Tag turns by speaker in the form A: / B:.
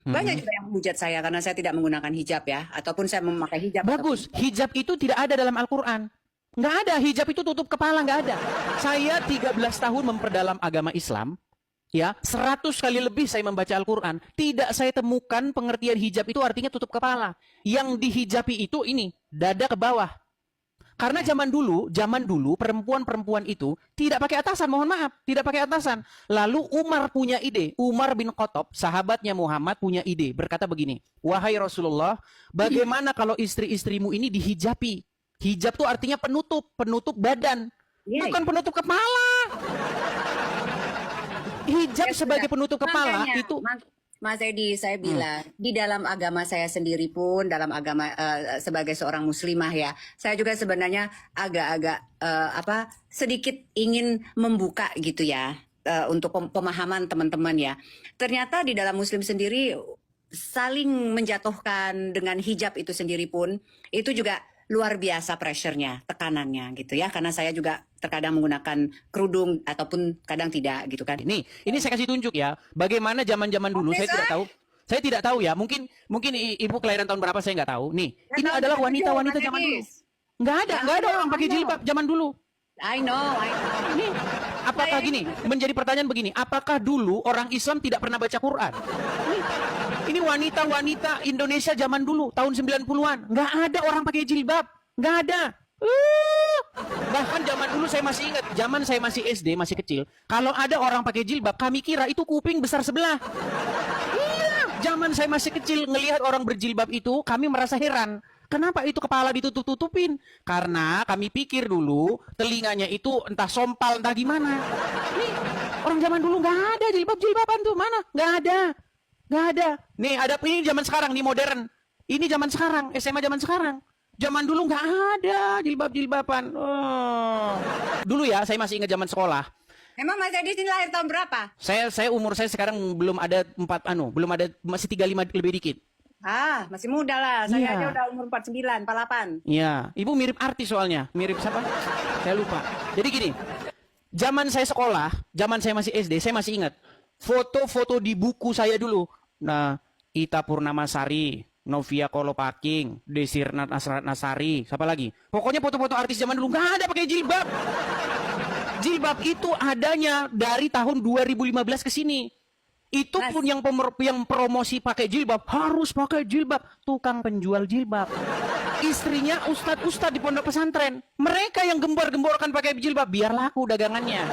A: Banyak juga yang menghujat saya karena saya tidak menggunakan hijab ya, ataupun saya memakai hijab.
B: Bagus, hijab itu tidak ada dalam Al-Quran. Nggak ada, hijab itu tutup kepala, nggak ada. Saya 13 tahun memperdalam agama Islam, ya, 100 kali lebih saya membaca Al-Quran. Tidak saya temukan pengertian hijab itu artinya tutup kepala. Yang dihijabi itu ini, dada ke bawah. Karena zaman dulu perempuan-perempuan itu tidak pakai atasan, mohon maaf, tidak pakai atasan. Lalu Umar punya ide, Umar bin Khattab, sahabatnya Muhammad punya ide, berkata begini, wahai Rasulullah, bagaimana kalau istri-istrimu ini dihijabi? Hijab itu artinya penutup badan, bukan penutup kepala. Hijab
A: Ya
B: sebagai
A: sudah.
B: penutup kepala
A: Makanya,
B: itu.
A: Mas Edi, saya bilang di dalam agama saya sendiri pun, dalam agama sebagai seorang muslimah ya, saya juga sebenarnya agak-agak sedikit ingin membuka gitu ya untuk pemahaman teman-teman ya. Ternyata di dalam Muslim sendiri saling menjatuhkan dengan hijab itu sendiri pun itu juga luar biasa pressure-nya, tekanannya gitu ya. Karena saya juga terkadang menggunakan kerudung ataupun kadang tidak gitu kan.
B: Ini saya kasih tunjuk ya, bagaimana zaman-zaman dulu, saya tidak tahu. Saya tidak tahu ya, mungkin ibu kelahiran tahun berapa saya nggak tahu. Nih, ini adalah wanita-wanita zaman dulu. Nggak ada orang pakai jilbab zaman dulu.
A: I know.
B: Ini apakah gini? Menjadi pertanyaan begini, apakah dulu orang Islam tidak pernah baca Quran? Ini wanita-wanita Indonesia zaman dulu, tahun 90-an. Nggak ada orang pakai jilbab. Nggak ada. Bahkan zaman dulu saya masih ingat, zaman saya masih SD, masih kecil. Kalau ada orang pakai jilbab, kami kira itu kuping besar sebelah. Iya, zaman saya masih kecil, ngelihat orang berjilbab itu, kami merasa heran. Kenapa itu kepala ditutup-tutupin? Karena kami pikir dulu, telinganya itu entah sompal, entah gimana. Nih, orang zaman dulu nggak ada jilbab-jilbaban tuh, mana? Nggak ada. Nggak ada. Nih, ada ini zaman sekarang, nih modern. Ini zaman sekarang, SMA zaman sekarang. Zaman dulu nggak ada jilbab-jilbaban. Oh. Dulu ya, saya masih ingat zaman sekolah.
A: Emang Mas Edi ini lahir tahun berapa?
B: Saya umur saya sekarang belum ada masih 35 lebih dikit.
A: Masih muda lah. Saya
B: Iya.
A: aja udah umur 49, 48.
B: Iya, ibu mirip artis soalnya. Mirip siapa? Saya lupa. Jadi gini, zaman saya sekolah, zaman saya masih SD, saya masih ingat foto-foto di buku saya dulu. Nah, Ita Purnamasari, Novia Kolopaking, Desirnat Nasari, siapa lagi? Pokoknya foto-foto artis zaman dulu nggak ada pakai jilbab. Jilbab itu adanya dari tahun 2015 ke sini. Itu pun yang promosi pakai jilbab harus pakai jilbab, tukang penjual jilbab. Istrinya ustadz-ustadz di pondok pesantren. Mereka yang gembor-gemborkan pakai jilbab biar laku dagangannya.